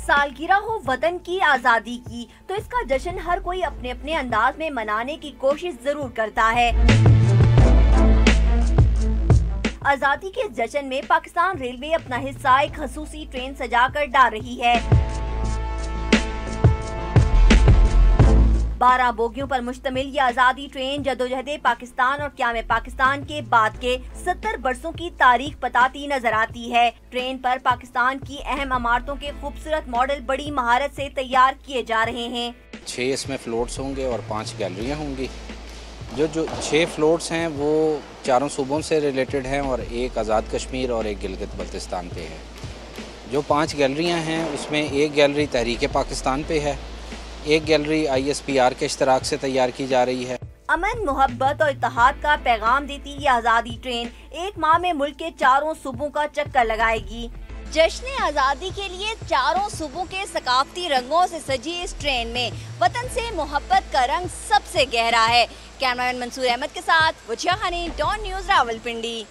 सालगिरह हो वतन की आज़ादी की, तो इसका जश्न हर कोई अपने अपने अंदाज में मनाने की कोशिश जरूर करता है। आज़ादी के जश्न में पाकिस्तान रेलवे अपना हिस्सा एक खसूसी ट्रेन सजाकर डाल रही है। 12 बोगियों पर मुश्तमिल ये आज़ादी ट्रेन जदोजहद पाकिस्तान और क़याम पाकिस्तान के बाद के 70 बरसों की तारीख बताती नजर आती है। ट्रेन पर पाकिस्तान की अहम इमारतों के खूबसूरत मॉडल बड़ी महारत से तैयार किए जा रहे हैं। 6 इसमें फ्लोट्स होंगे और 5 गैलरियाँ होंगी। जो 6 फ्लोट्स हैं वो 4 सूबों से रिलेटेड हैं और एक आज़ाद कश्मीर और एक गिलगित बल्तिस्तान पे है। जो 5 गैलरियाँ हैं उसमें एक गैलरी तहरीक पाकिस्तान पे है, एक गैलरी ISPR के इश्तराक से तैयार की जा रही है। अमन, मोहब्बत और इत्तेहाद का पैगाम देती ये आज़ादी ट्रेन एक माह में मुल्क के 4 सूबों का चक्कर लगाएगी। जश्न आज़ादी के लिए 4 सूबों के सकाफती रंगों से सजी इस ट्रेन में वतन से मोहब्बत का रंग सबसे गहरा है। कैमरामैन मंसूर अहमद के साथ वजिया खानी, डॉन न्यूज़, रावलपिंडी।